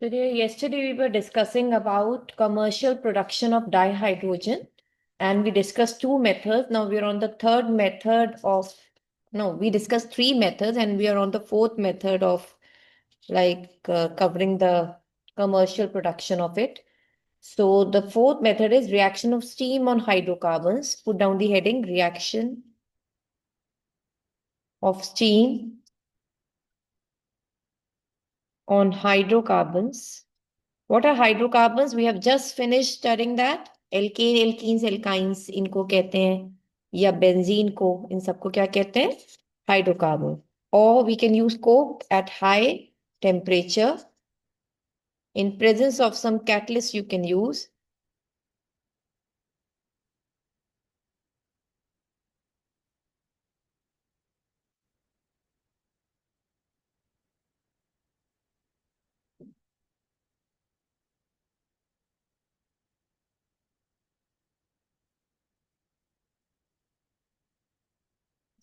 Yesterday we were discussing about commercial production of dihydrogen, and we discussed two methods. Now we're on the third method of, no, we discussed three methods and we are on the fourth method of covering the commercial production of it. So the fourth method is reaction of steam on hydrocarbons. Put down the heading reaction of steam on hydrocarbons. What are hydrocarbons? We have just finished studying that. Alkane alkenes alkynes इनको कहते हैं, या benzene को, इन सबको क्या कहते हैं? Hydrocarbon. और we can use coke at high temperature. In presence of some catalyst you can use.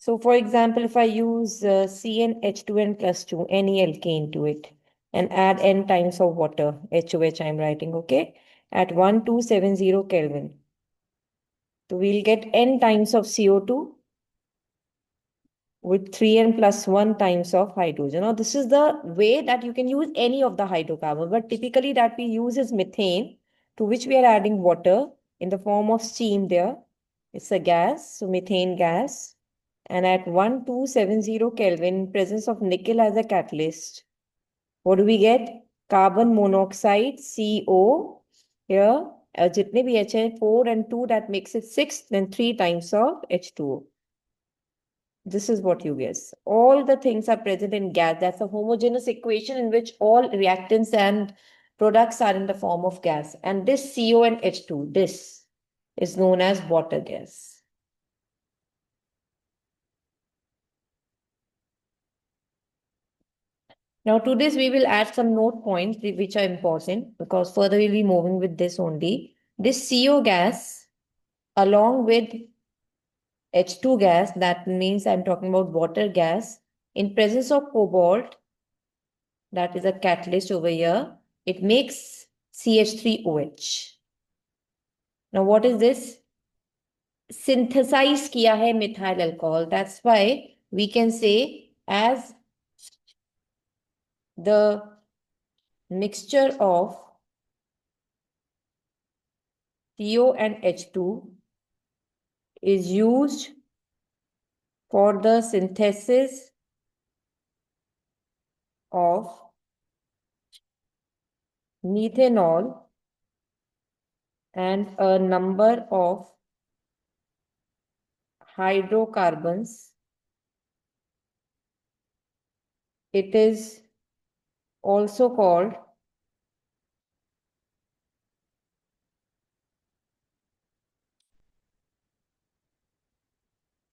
So for example, if I use CnH2n plus 2, any alkane to it, and add n times of water, HOH I'm writing, okay, at 1270 Kelvin. So we'll get n times of CO2 with 3n plus 1 times of hydrogen. Now, this is the way that you can use any of the hydrocarbon, but typically that we use is methane, to which we are adding water in the form of steam there. It's a gas, so methane gas. And at 1270 Kelvin, presence of nickel as a catalyst, what do we get? Carbon monoxide, CO, here, jitne bhi H hai, 4 and 2, that makes it 6, then 3 times of H2O. This is what you guess. All the things are present in gas. That's a homogeneous equation in which all reactants and products are in the form of gas. And this CO and H2, this is known as water gas. Now to this, we will add some note points which are important, because further we'll be moving with this only. This CO gas along with H2 gas, that means I'm talking about water gas, in presence of cobalt, that is a catalyst over here, it makes CH3OH. Now what is this? Synthesize kiya hai methyl alcohol. That's why we can say, as the mixture of CO and H2 is used for the synthesis of methanol and a number of hydrocarbons, it is also called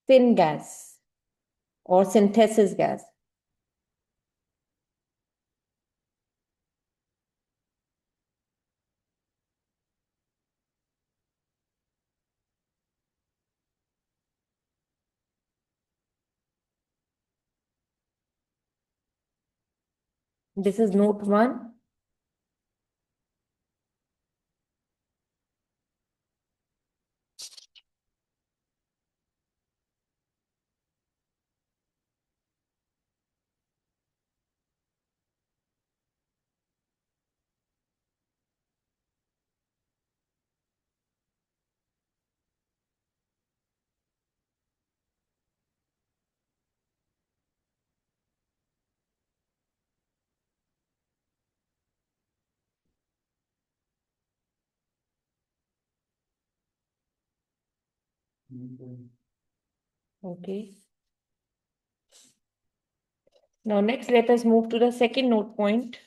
syngas or synthesis gas. This is note 1. Okay. Now next, let us move to the second note point.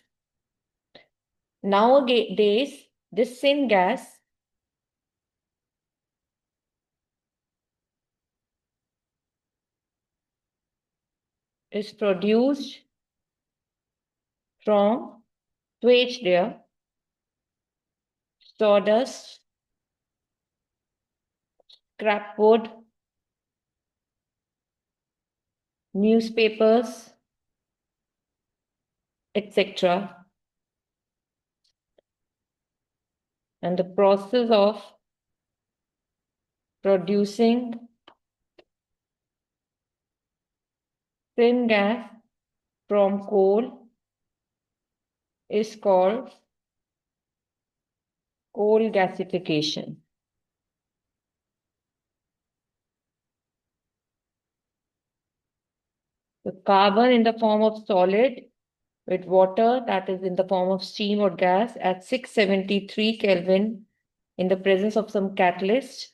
Nowadays, this syngas is produced from swage there, sawdust, scrap wood, newspapers, etc. And the process of producing syngas from coal is called coal gasification. The carbon in the form of solid with water, that is in the form of steam or gas, at 673 Kelvin in the presence of some catalyst.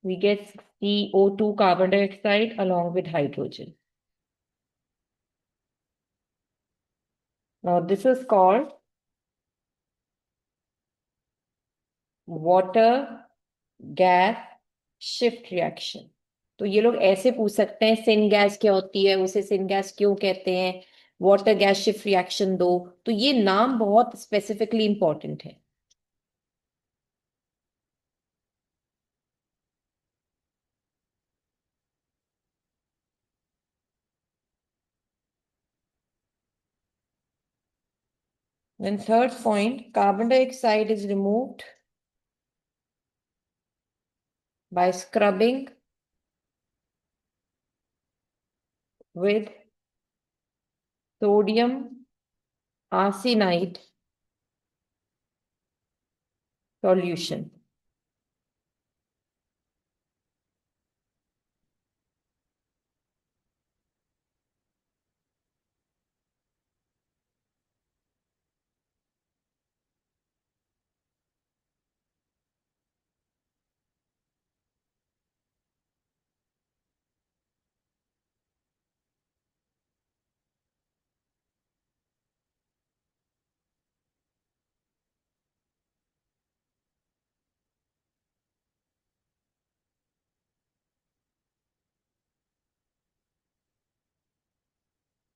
We get CO2, carbon dioxide, along with hydrogen. Now, this is called water gas shift reaction. तो ये लोग ऐसे पूछ सकते हैं syn gas क्या होती है, उसे सिन गैस क्यों कहते हैं, वाटर गैस शिफ्ट रिएक्शन दो, तो ये नाम बहुत स्पेसिफिकली इंपॉर्टेंट है. Then third point, carbon dioxide is removed by scrubbing with sodium arsenide solution.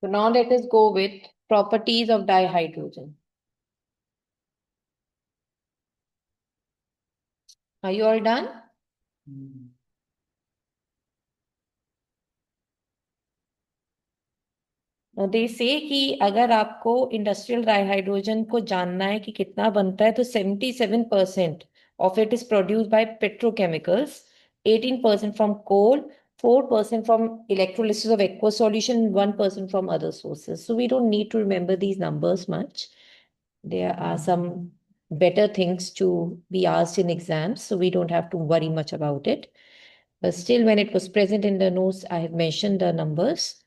So now let us go with properties of dihydrogen. Are you all done? दे से कि अगर आपको इंडस्ट्रियल डाइहाइड्रोजन को जानना है कि कितना बनता है तो 77% of it is produced by petrochemicals, 18% from coal, 4% from electrolysis of aqueous solution, 1% from other sources. So we don't need to remember these numbers much. There are some better things to be asked in exams, so we don't have to worry much about it. But still, when it was present in the notes, I have mentioned the numbers.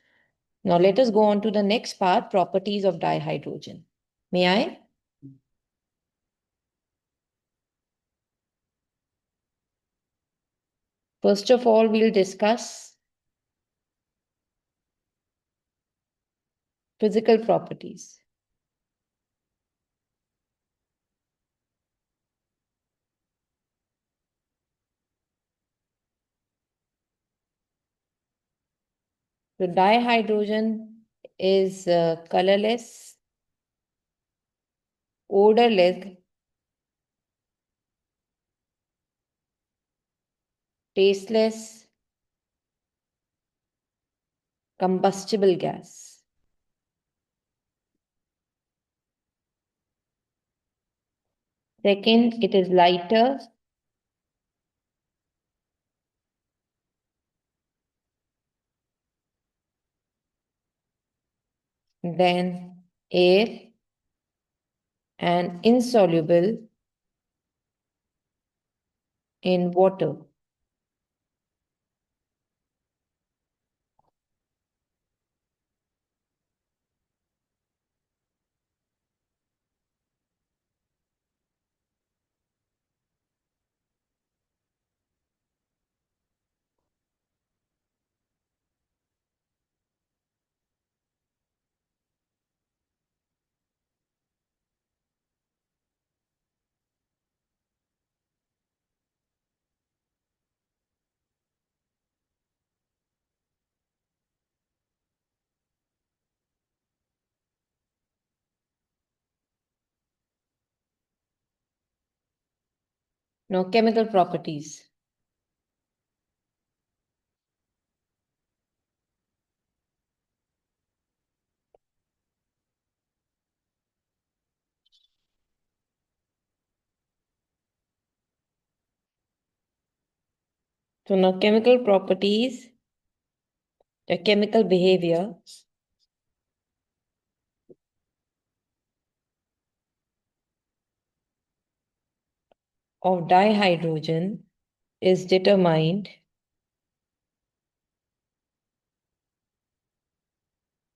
Now let us go on to the next part, properties of dihydrogen. May I? First of all, we'll discuss physical properties. The dihydrogen is colorless, odorless, tasteless, combustible gas. Second, it is lighter, than air and insoluble in water. Now, chemical properties. So now chemical properties, the chemical behavior of dihydrogen is determined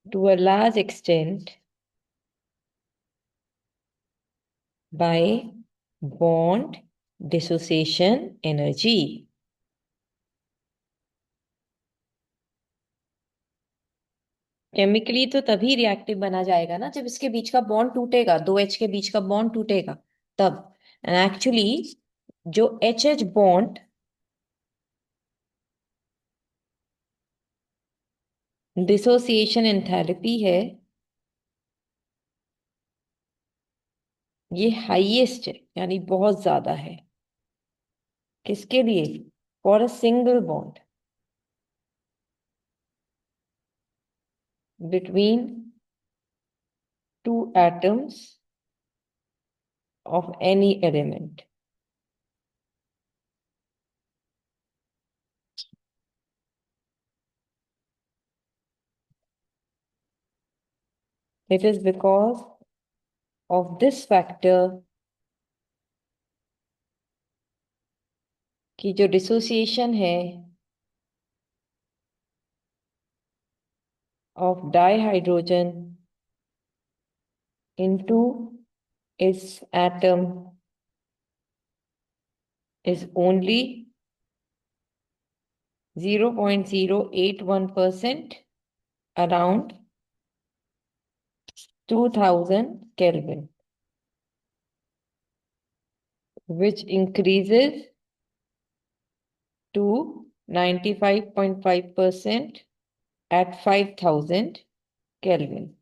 to a large extent by bond dissociation energy. Chemically तो तभी reactive बना जाएगा ना जब इसके बीच का bond टूटेगा, दो एच के बीच का बॉन्ड टूटेगा तब। एंड एक्चुअली जो H H bond dissociation enthalpy है, ये हाईएस्ट है, यानी बहुत ज्यादा है। किसके लिए? For a single bond between two atoms of any element. It is because of this factor कि जो dissociation है of dihydrogen into its atom is only 0.081%, around 2000 Kelvin, which increases to 95.5% at 5000 Kelvin.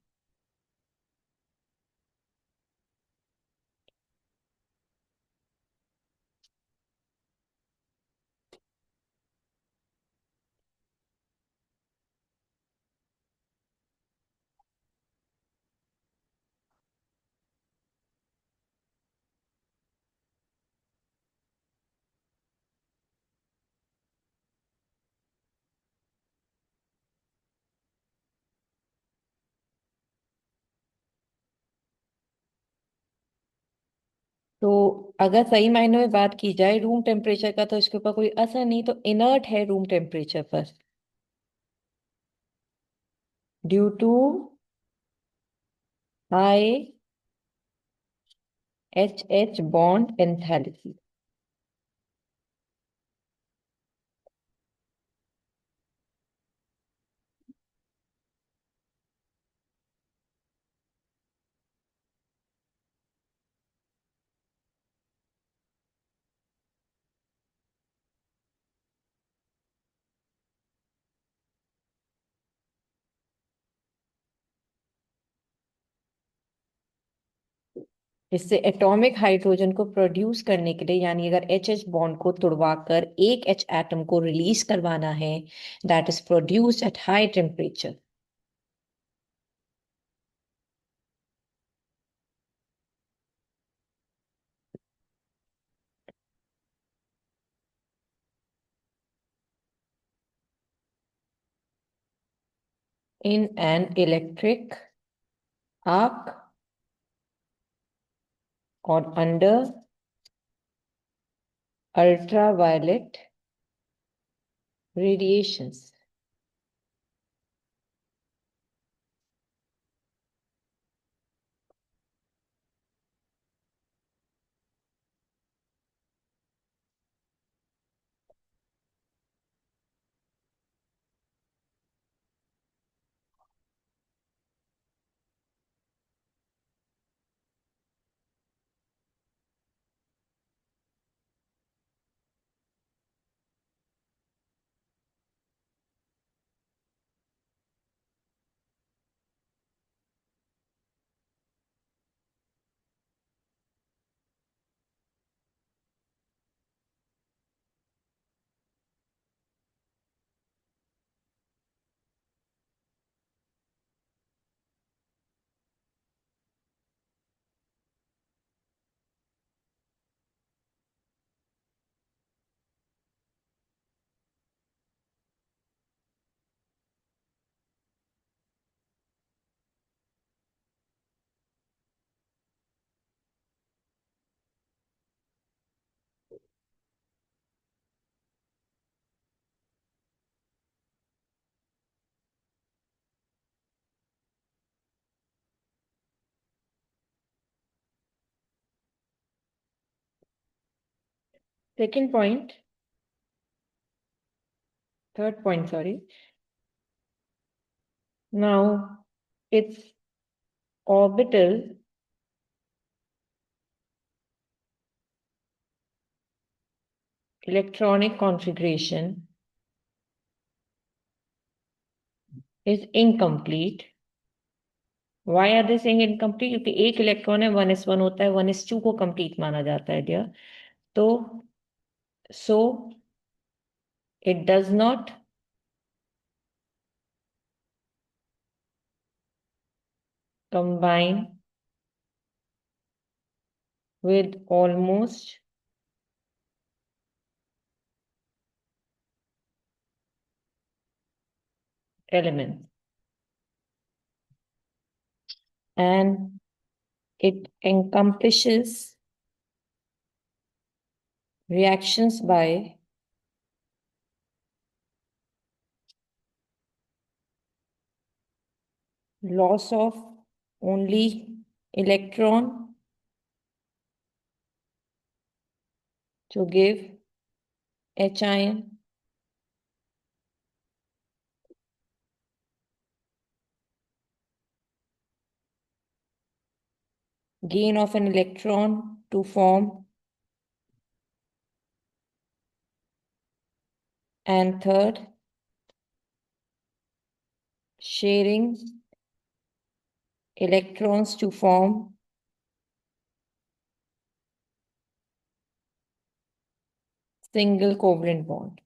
तो अगर सही मायने में बात की जाए रूम टेम्परेचर का, तो इसके ऊपर कोई असर नहीं, तो इनर्ट है रूम टेम्परेचर पर due to high H H bond enthalpy. इससे एटॉमिक हाइड्रोजन को प्रोड्यूस करने के लिए, यानी अगर एच एच बॉन्ड को तोड़वा कर एक एच एटम को रिलीज करवाना है, that is produced at high temperature. In an electric arc और under ultraviolet radiations. Second point, third point, sorry. Now, its orbital electronic configuration is incomplete. Why are they saying incomplete? क्योंकि एक electron है 1s1 होता है 1s2 को complete माना जाता है डियर. तो so it does not combine with almost elements, and it accomplishes reactions by loss of only electron to give H ion, gain of an electron to form, and third, sharing electrons to form single covalent bond.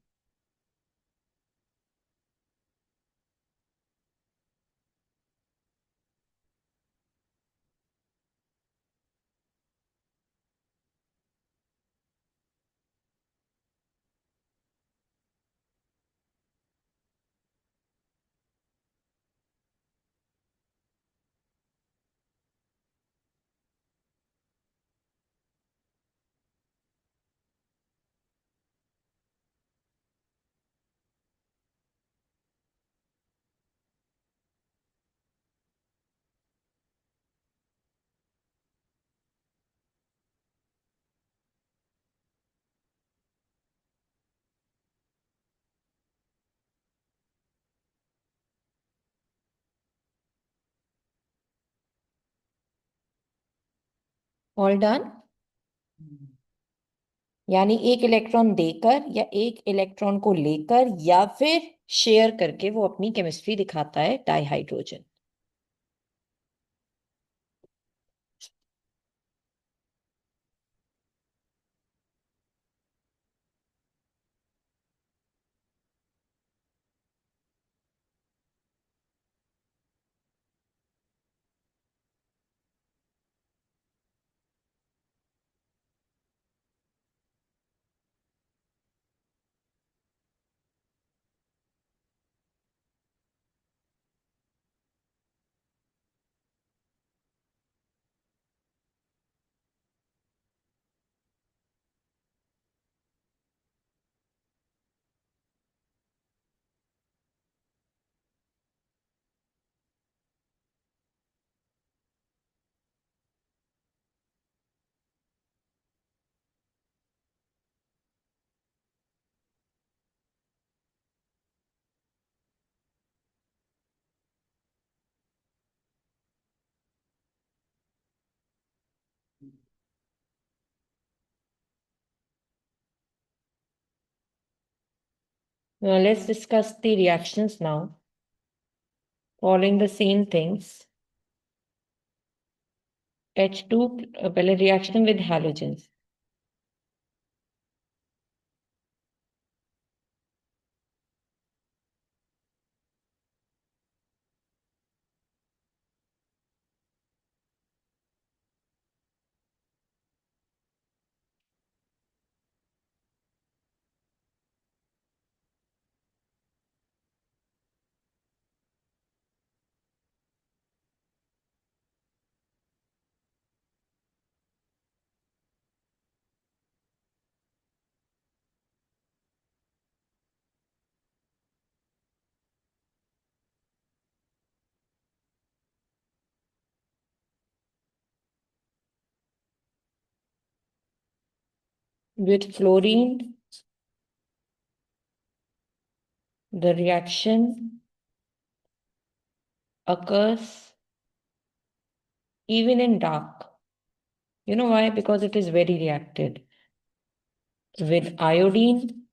All done? यानी एक electron देकर या एक electron को लेकर या फिर share करके वो अपनी केमिस्ट्री दिखाता है dihydrogen. Now let's discuss the reactions now, following the same things. H2 पहले reaction with halogens. with fluorine, the reaction occurs even in dark. You know why? Because it is very reacted. With iodine,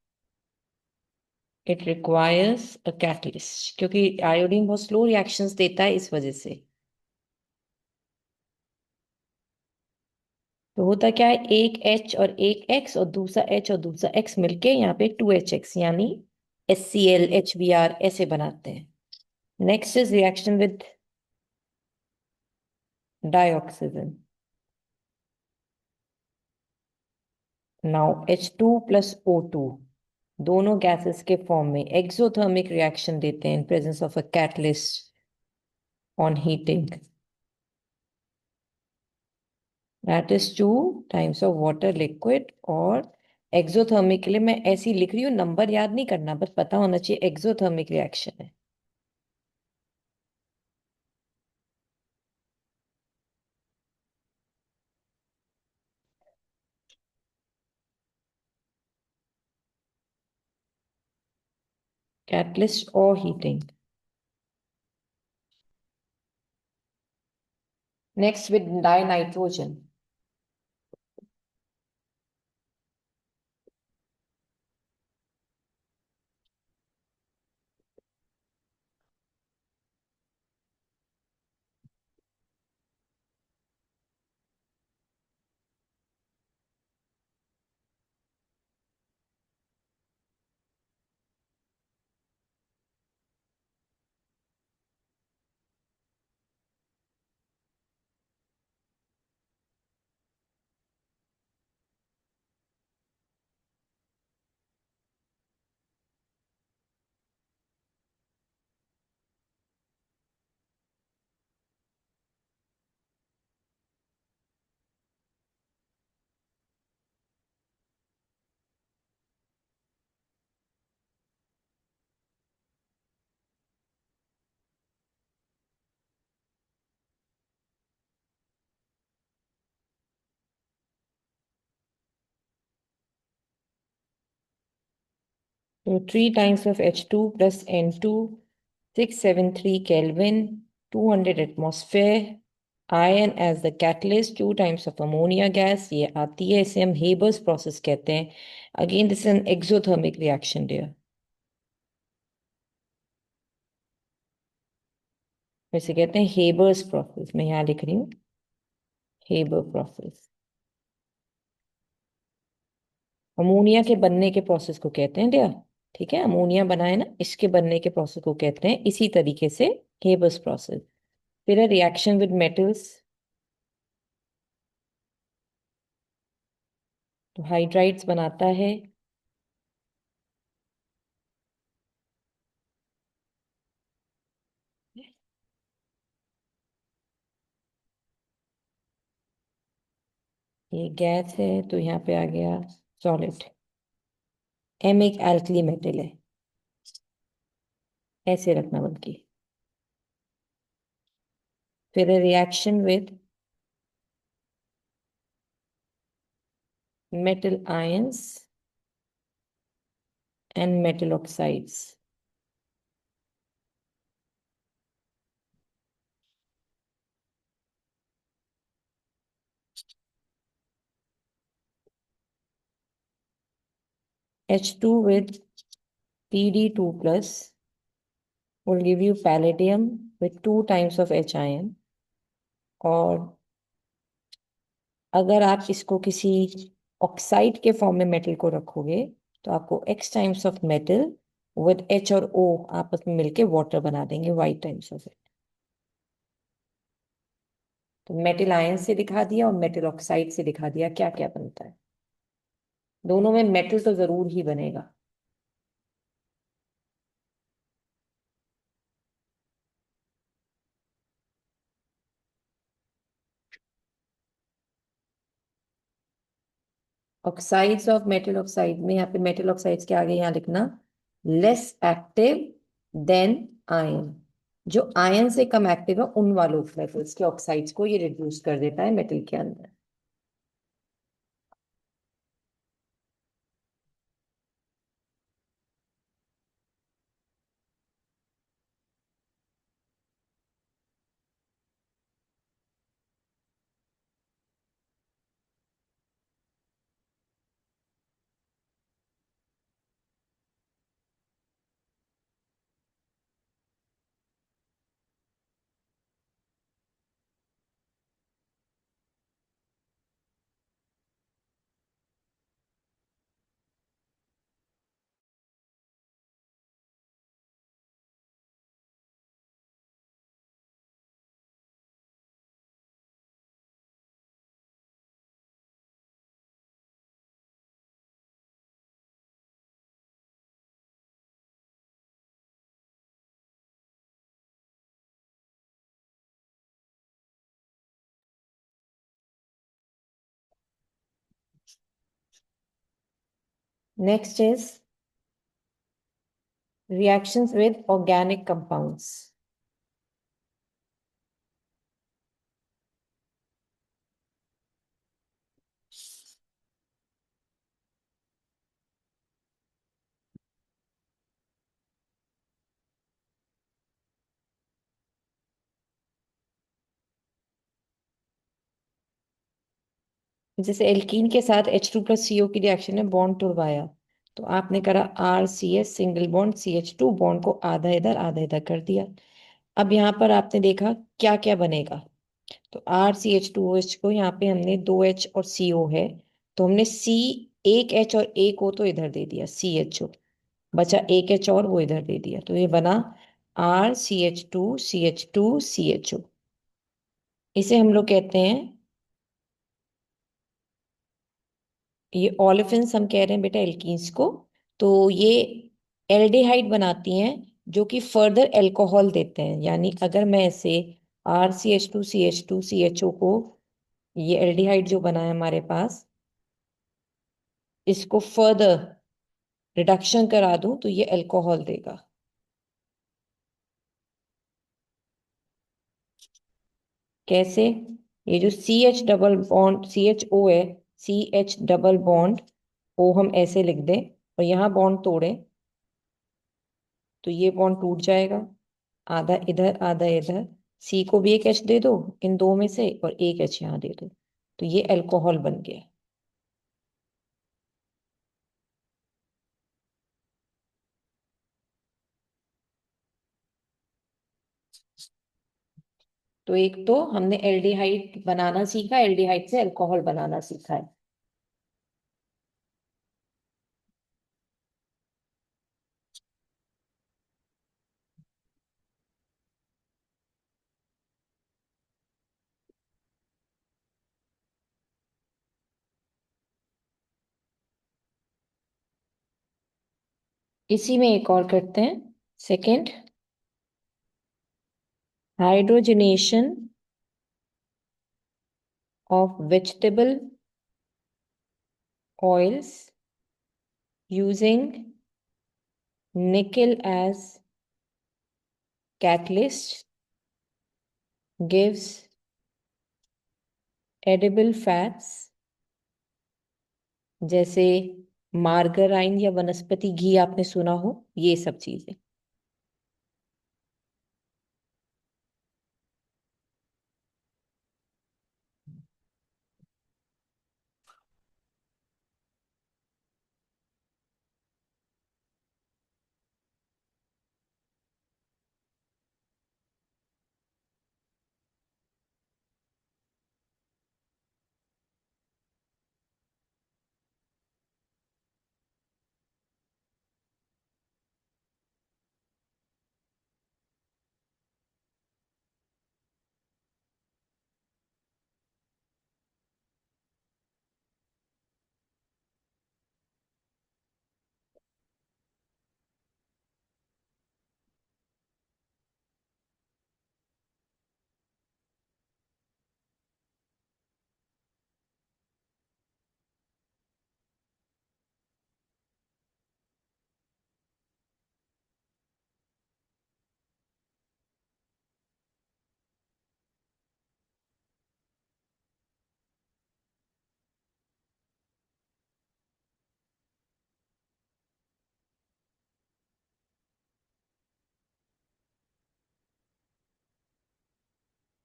it requires a catalyst. क्योंकि iodine बहुत slow reactions देता है इस वजह से. तो होता क्या है, एक H और एक X और दूसरा H और दूसरा X मिलके यहाँ पे 2HX यानी HCl, HBr ऐसे बनाते हैं. Next is reaction with dioxygen. Now H2 plus O2 दोनों गैसेस के फॉर्म में एक्सोथर्मिक रिएक्शन देते हैं in presence of a catalyst on heating. That is 2 times of water liquid. और एक्सोथर्मिक के लिए मैं ऐसी लिख रही हूँ, नंबर याद नहीं करना, बस पता होना चाहिए एक्सोथर्मिक रिएक्शन है. Catalyst or heating. Next with dinitrogen. So 3 times of H2 plus N2, 673 Kelvin, 200 atmosphere. Iron as the catalyst, 2 times of ammonia gas. ये आती है, इसे हम Haber's process कहते हैं. Again, this is an exothermic reaction dear. इसे कहते हैं Haber's process. मैं यहाँ लिख रही हूँ Haber process. अमोनिया के बनने के प्रोसेस को कहते हैं डियर. ठीक है, अमोनिया बना है ना, इसके बनने के प्रोसेस को कहते हैं इसी तरीके से हेबर्स प्रोसेस. फिर है रिएक्शन विद मेटल्स. तो हाइड्राइड्स बनाता है. ये गैस है तो यहाँ पे आ गया सॉलिड. एम एक एल्कली मेटल है, ऐसे रखना बल्कि. फिर है reaction with metal ions and metal oxides. H2 with Pd2 plus will give you palladium with 2 times of H ion. और अगर आप इसको किसी ऑक्साइड के फॉर्म में मेटल को रखोगे तो आपको X times of metal with H और O आपस में मिलके वाटर बना देंगे Y टाइम्स ऑफ इट. तो मेटल आयन से दिखा दिया और मेटल ऑक्साइड से दिखा दिया क्या क्या बनता है. दोनों में मेटल तो जरूर ही बनेगा. ऑक्साइड्स ऑफ मेटल ऑक्साइड में यहाँ पे मेटल ऑक्साइड्स के आगे यहाँ लिखना लेस एक्टिव देन आयन. जो आयन से कम एक्टिव है उन वालों मेटल्स के ऑक्साइड्स को ये रिड्यूस कर देता है मेटल के अंदर. Next is reactions with organic compounds. जैसे एल्कीन के साथ H2+CO की रिएक्शन ने बॉन्ड तुड़वाया, तो आपने करा RCS single bond CH2, bond को आधा इधर कर दिया। अब यहाँ पर आपने देखा क्या क्या बनेगा, तो RCH2OH को यहाँ पे हमने 2H और CO है, तो हमने C, एक H और एक O तो इधर दे दिया, CHO, बचा एक H और वो इधर दे दिया, तो ये बना RCH2CH2CHO। इसे हम लोग कहते हैं, ये ऑलिफिन्स हम कह रहे हैं बेटा एल्कीन्स को, तो ये एल्डिहाइड बनाती हैं जो कि फर्दर एल्कोहल देते हैं। यानी अगर मैं इसे RCH2CH2CHO को, ये एल्डिहाइड जो बना है हमारे पास, इसको फर्दर रिडक्शन करा दूं तो ये एल्कोहल देगा। कैसे? ये जो CH डबल बॉन्ड CHO है, CH डबल बॉन्ड O हम ऐसे लिख दें और यहाँ बॉन्ड तोड़े तो ये बॉन्ड टूट जाएगा, आधा इधर आधा इधर। C को भी एक H दे दो इन दो में से और एक H यहाँ दे दो, तो ये अल्कोहल बन गया। तो एक तो हमने एल्डिहाइड बनाना सीखा, एल्डिहाइड से अल्कोहल बनाना सीखा है। इसी में एक और करते हैं, second, hydrogenation of vegetable oils using nickel as catalyst gives edible fats, जैसे मार्गराइन या वनस्पति घी आपने सुना हो, ये सब चीजें।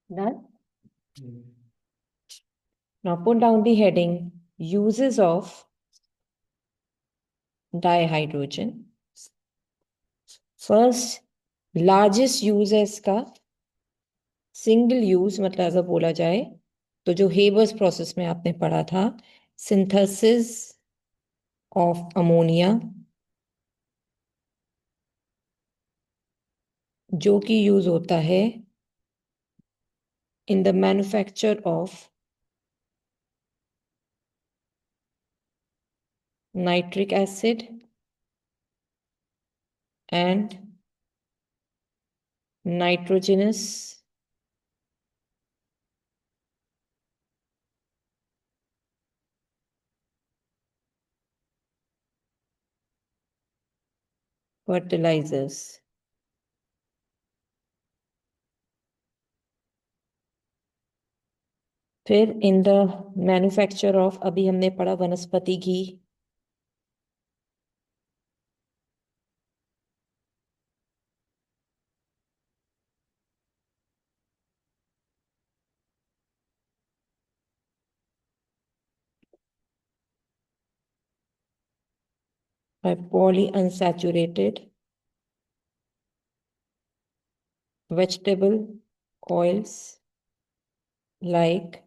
Done. Now put down the heading uses of dihydrogen. First, largest use है इसका सिंगल यूज, मतलब अगर बोला जाए तो जो हेबर्स प्रोसेस में आपने पढ़ा था, सिंथेसिस ऑफ अमोनिया, जो कि यूज होता है in the manufacture of nitric acid and nitrogenous fertilizers. फिर इन द मैन्युफैक्चर ऑफ, अभी हमने पढ़ा वनस्पति घी, by polyunsaturated vegetable oils like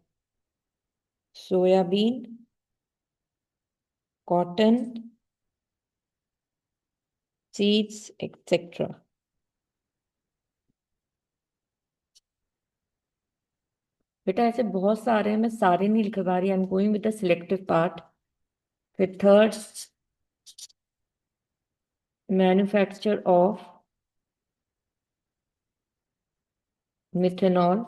soya bean, cotton, seeds, etc. बेटा ऐसे बहुत सारे हैं, मैं सारे नहीं लिख पा रही, I am going with the selective part. फिर थर्ड, मैन्युफैक्चर ऑफ मिथेनॉल,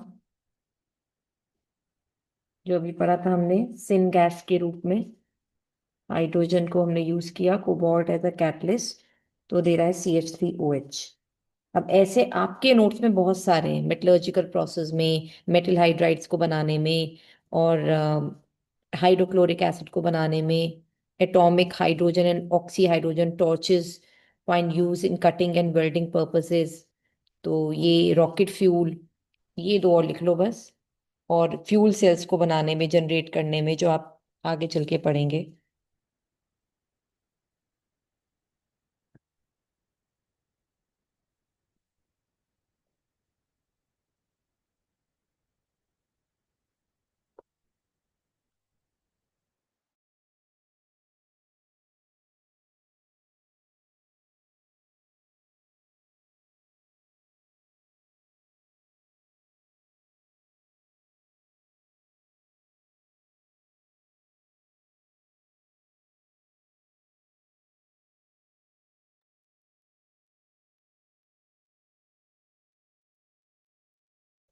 जो अभी पढ़ा था हमने, सिन गैस के रूप में हाइड्रोजन को हमने यूज किया, कोबाल्ट एज अ कैटलिस्ट, तो दे रहा है CH3OH. अब ऐसे आपके नोट्स में बहुत सारे हैं, मेटलर्जिकल प्रोसेस में, मेटल हाइड्राइड्स को बनाने में, और हाइड्रोक्लोरिक एसिड को बनाने में, atomic hydrogen and oxy hydrogen torches find use in cutting and welding purposes. तो ये रॉकेट फ्यूल, ये दो और लिख लो बस. और फ्यूल सेल्स को बनाने में, जनरेट करने में, जो आप आगे चल के पढ़ेंगे.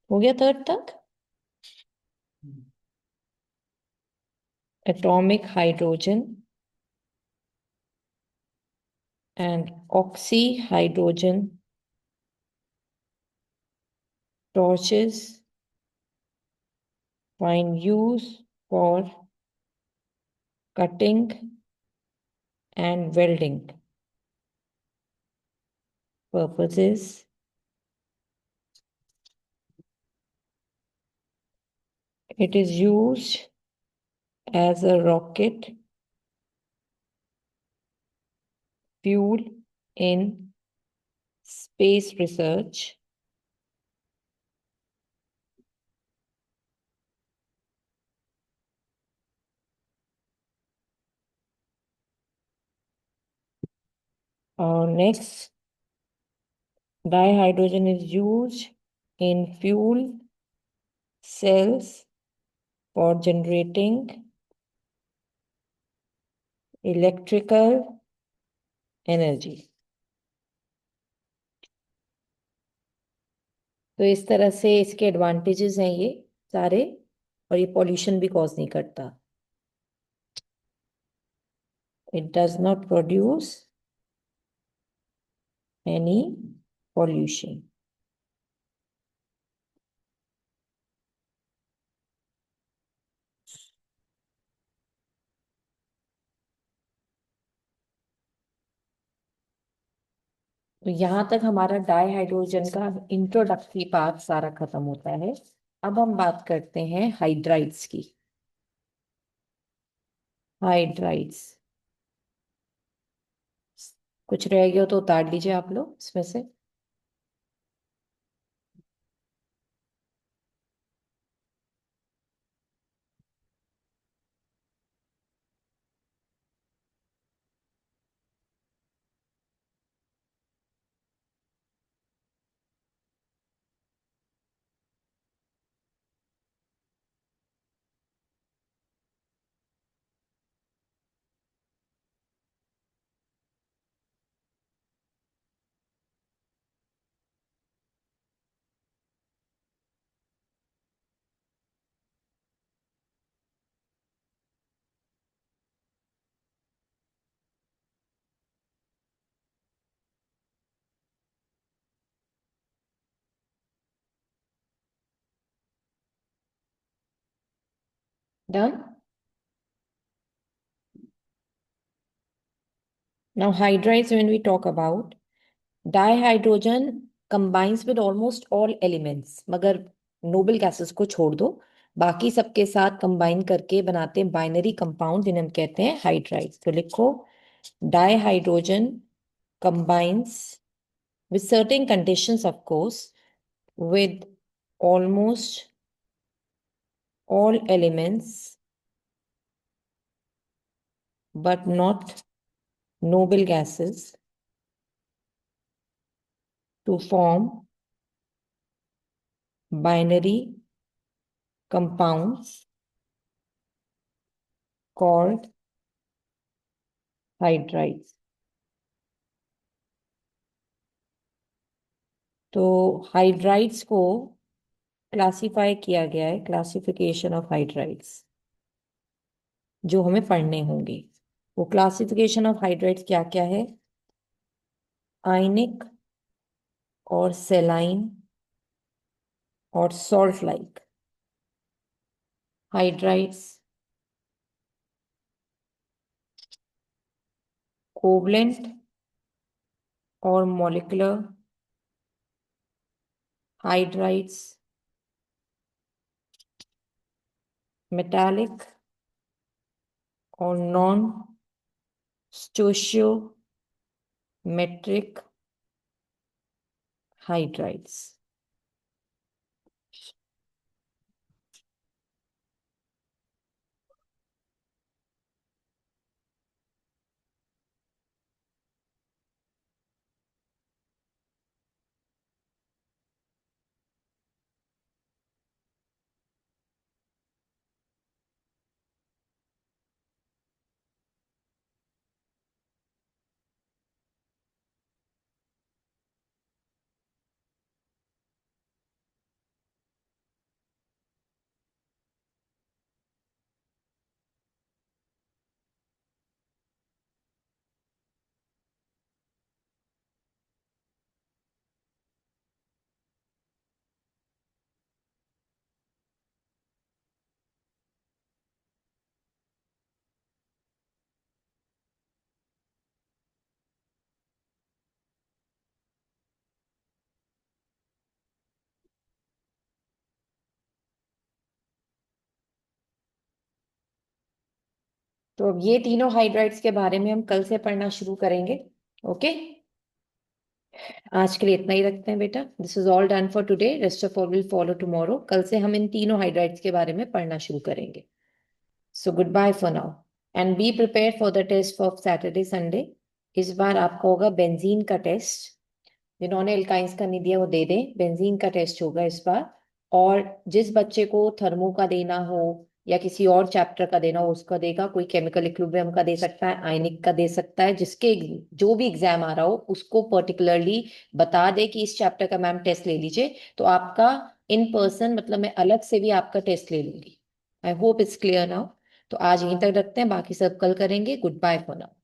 हो गया थर्ड तक? Atomic hydrogen and oxyhydrogen torches find use for cutting and welding purposes. It is used as a rocket fuel in space research. Next, dihydrogen is used in fuel cells for generating electrical energy. तो इस तरह से इसके advantages हैं ये सारे, और ये पॉल्यूशन भी कॉज नहीं करता. It does not produce any pollution. तो यहाँ तक हमारा डाईहाइड्रोजन का इंट्रोडक्टरी पार्ट सारा खत्म होता है. अब हम बात करते हैं हाइड्राइड्स की. हाइड्राइड्स, कुछ रह गया तो उतार लीजिए आप लोग इसमें से. Done? Now, hydrides, when we talk about, dihydrogen combines with almost all elements, मगर नोबल गैसेस को छोड़ दो, बाकी सबके साथ कंबाइन करके बनाते हैं बाइनरी कंपाउंड, जिन्हें हम कहते हैं हाइड्राइड्स। तो लिखो, dihydrogen combines with certain conditions, of course, with almost all elements, but not noble gases, to form binary compounds called hydrides. तो हाइड्राइड्स को क्लासिफाई किया गया है, क्लासिफिकेशन ऑफ हाइड्राइड्स, जो हमें पढ़ने होंगे। वो क्लासिफिकेशन ऑफ हाइड्राइड्स क्या क्या है? आयनिक और सेलाइन और सॉल्ट लाइक हाइड्राइड्स, कोवलेंट और मॉलिक्यूलर हाइड्राइड्स, मेटालिक और नॉन स्टोशियोमेट्रिक हाइड्राइड्स। तो अब ये तीनों हाइड्राइड्स के बारे में हम कल से पढ़ना शुरू करेंगे। ओके, आज के लिए इतना ही रखते हैं बेटा। This is all done for today, rest of all will follow tomorrow. कल से हम इन तीनों हाइड्राइड्स के बारे में पढ़ना शुरू करेंगे। So goodbye for now and be prepare for the test of Saturday Sunday. इस बार आपका होगा बेंजीन का टेस्ट। जिन्होंने एल्काइंस का नहीं दिया वो दे दें, बेंजीन का टेस्ट होगा इस बार। और जिस बच्चे को थर्मो का देना हो या किसी और चैप्टर का देना हो उसका देगा, कोई केमिकल इक्विलिब्रियम का दे सकता है, आयनिक का दे सकता है। जिसके जो भी एग्जाम आ रहा हो उसको पर्टिकुलरली बता दे कि इस चैप्टर का मैम टेस्ट ले लीजिए, तो आपका इन पर्सन, मतलब मैं अलग से भी आपका टेस्ट ले लूंगी। I hope it's clear now. तो आज यहीं तक रखते हैं, बाकी सब कल करेंगे। Goodbye for now.